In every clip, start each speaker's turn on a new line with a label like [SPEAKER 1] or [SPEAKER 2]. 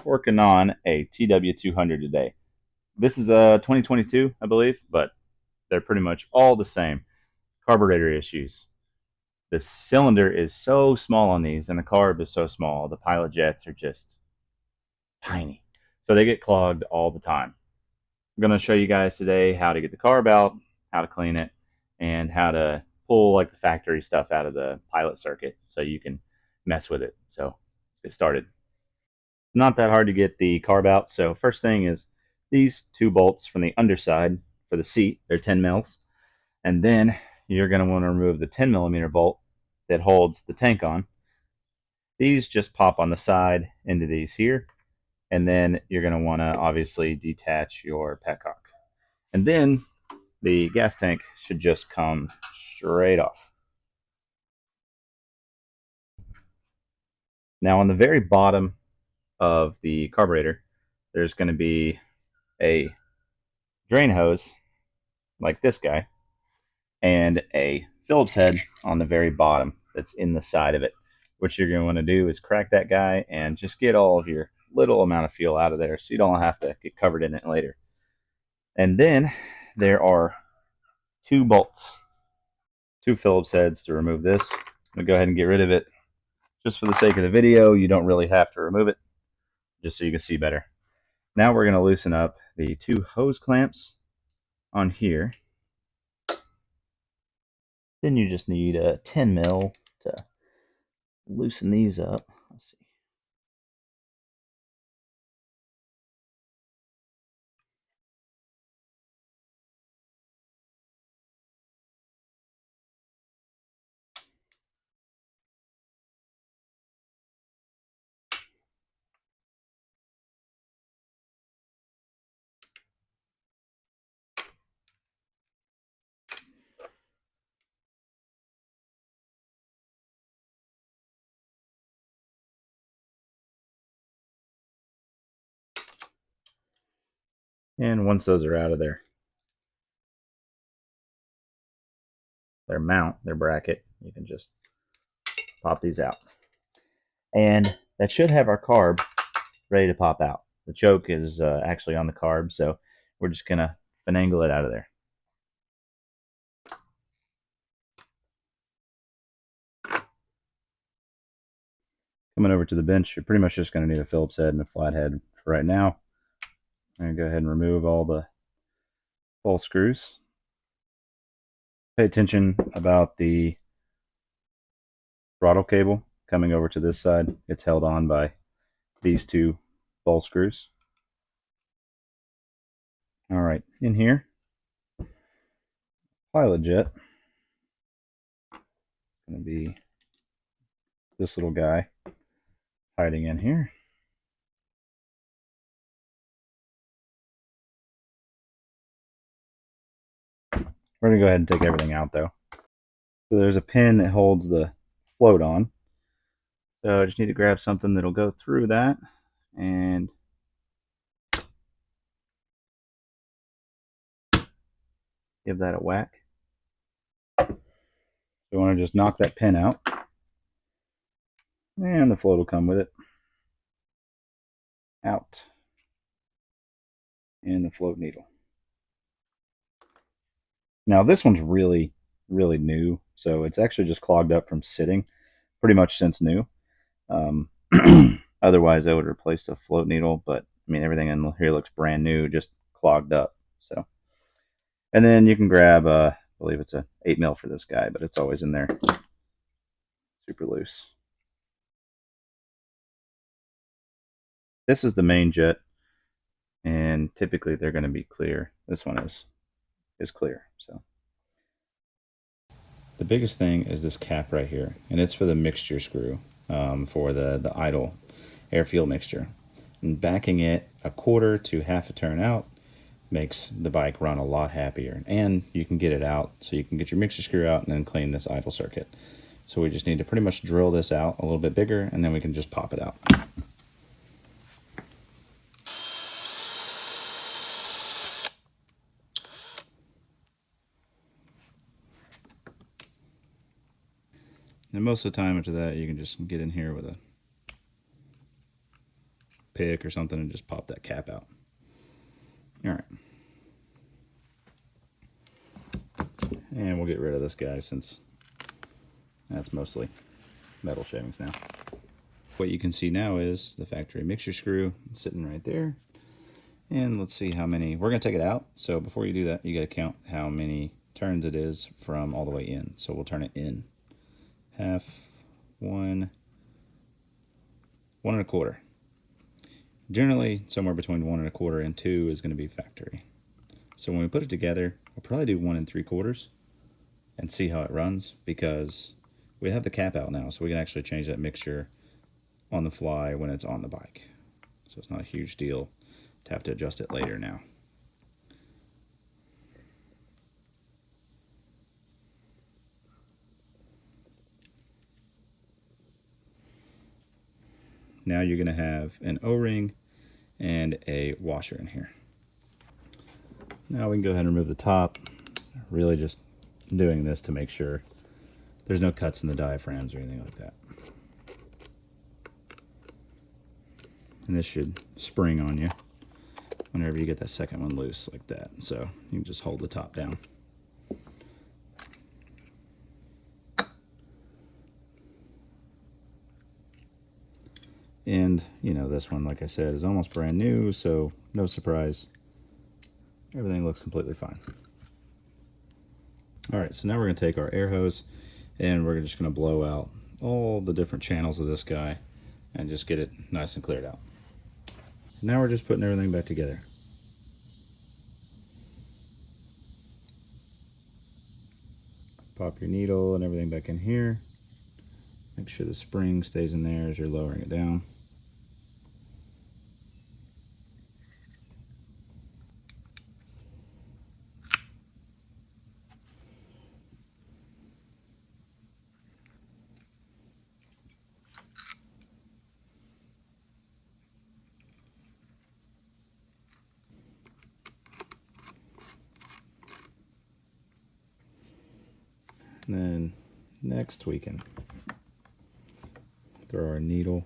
[SPEAKER 1] working on a TW200 today. This is a 2022, I believe, but they're pretty much all the same. Carburetor issues. The cylinder is so small on these, and the carb is so small. The pilot jets are just tiny, so they get clogged all the time. I'm going to show you guys today how to get the carb out, how to clean it, and how to pull like the factory stuff out of the pilot circuit so you can mess with it. So let's get started. Not that hard to get the carb out. So first thing is these two bolts from the underside for the seat. They're 10 mils. And then you're going to want to remove the 10 millimeter bolt that holds the tank on. These just pop on the side into these here. And then you're going to want to obviously detach your petcock. And then the gas tank should just come straight off. Now on the very bottom of the carburetor, there's going to be a drain hose like this guy and a Phillips head on the very bottom that's in the side of it. What you're going to want to do is crack that guy and just get all of your little amount of fuel out of there so you don't have to get covered in it later. And then there are two bolts, two Phillips heads to remove this. I'm going to go ahead and get rid of it. Just for the sake of the video, you don't really have to remove it, just so you can see better. Now we're going to loosen up the two hose clamps on here. Then you just need a 10 mil to loosen these up. Let's see. And once those are out of their mount, their bracket, you can just pop these out. And that should have our carb ready to pop out. The choke is actually on the carb, so we're just going to finagle it out of there. Coming over to the bench, you're pretty much just going to need a Phillips head and a flathead for right now. I'm going to go ahead and remove all the ball screws. Pay attention about the throttle cable coming over to this side. It's held on by these two ball screws. All right, in here, pilot jet. Going to be this little guy hiding in here. We're going to go ahead and take everything out though. So there's a pin that holds the float on. So I just need to grab something that'll go through that and give that a whack. So you want to just knock that pin out, and the float will come with it. Out. And the float needle. Now this one's really new, so it's actually just clogged up from sitting pretty much since new. Otherwise I would replace the float needle, but I mean everything in here looks brand new, just clogged up. So, and then you can grab I believe it's a 8 mil for this guy, but it's always in there super loose. This is the main jet, and typically they're going to be clear. This one is clear. So the biggest thing is this cap right here, and it's for the mixture screw, for the idle air fuel mixture. And backing it a quarter to half a turn out makes the bike run a lot happier, and you can get it out, so you can get your mixture screw out and then clean this idle circuit. So we just need to pretty much drill this out a little bit bigger, and then we can just pop it out. And most of the time after that, you can just get in here with a pick or something and just pop that cap out. All right. And we'll get rid of this guy since that's mostly metal shavings now. What you can see now is the factory mixture screw sitting right there. And let's see how many, we're gonna take it out. So before you do that, you gotta count how many turns it is from all the way in. So we'll turn it in. Half, 1, 1 1/4. Generally, somewhere between 1 1/4 and 2 is gonna be factory. So when we put it together, we'll probably do 1 3/4 and see how it runs, because we have the cap out now, so we can actually change that mixture on the fly when it's on the bike. So it's not a huge deal to have to adjust it later now. Now you're going to have an O-ring and a washer in here. Now we can go ahead and remove the top. Really just doing this to make sure there's no cuts in the diaphragms or anything like that. And this should spring on you whenever you get that second one loose like that. So you can just hold the top down. And, you know, this one, like I said, is almost brand new, so no surprise. Everything looks completely fine. All right, so now we're going to take our air hose and we're just going to blow out all the different channels of this guy and just get it nice and cleared out. Now we're just putting everything back together. Pop your needle and everything back in here. Make sure the spring stays in there as you're lowering it down. And then next we can throw our needle,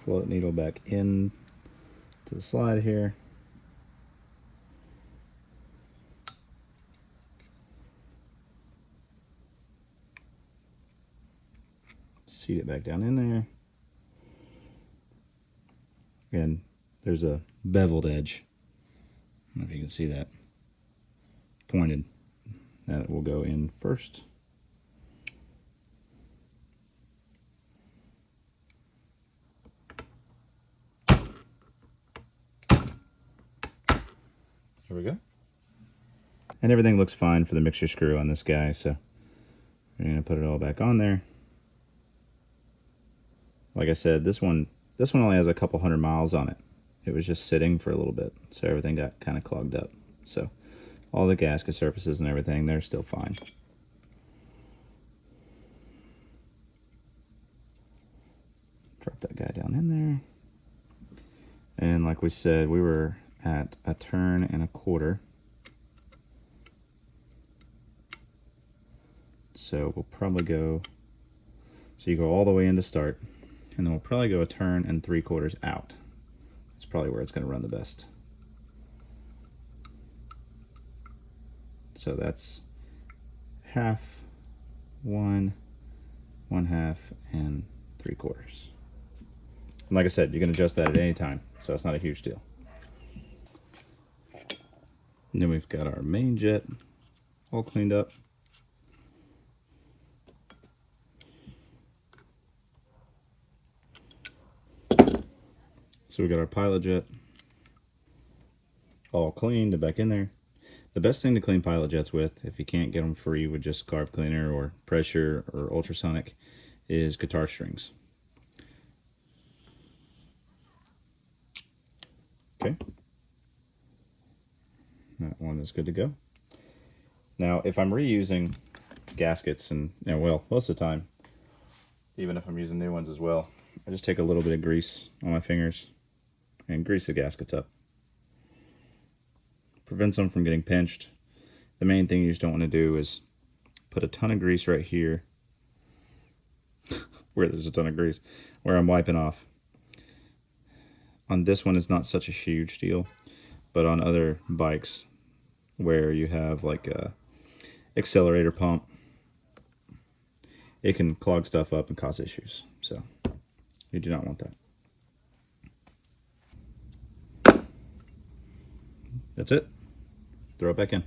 [SPEAKER 1] float needle back in to the slide here. Seat it back down in there. And there's a beveled edge. I don't know if you can see that. Pointed. That will go in first. There we go. And everything looks fine for the mixture screw on this guy, so we're going to put it all back on there. Like I said, this one only has a couple 100 miles on it. It was just sitting for a little bit, so everything got kind of clogged up. So all the gasket surfaces and everything, they're still fine. Drop that guy down in there. And like we said, we were at 1 1/4. So we'll probably go, so you go all the way in to start, and then we'll probably go 1 3/4 out. That's probably where it's going to run the best. So that's 1/2, 1, 1/2, and 3/4. And like I said, you can adjust that at any time, so it's not a huge deal. And then we've got our main jet all cleaned up. So we got our pilot jet all cleaned and back in there. The best thing to clean pilot jets with, if you can't get them free with just carb cleaner or pressure or ultrasonic, is guitar strings. Okay. That one is good to go. Now, if I'm reusing gaskets, and well, most of the time, even if I'm using new ones as well, I just take a little bit of grease on my fingers and grease the gaskets up. Prevents them from getting pinched. The main thing you just don't want to do is put a ton of grease right here
[SPEAKER 2] where there's a ton of grease, where I'm wiping off. On this one, it's not such a huge deal, but on other bikes where you have like a accelerator pump, it can clog stuff up and cause issues. So you do not want that. That's it. Throw it back in.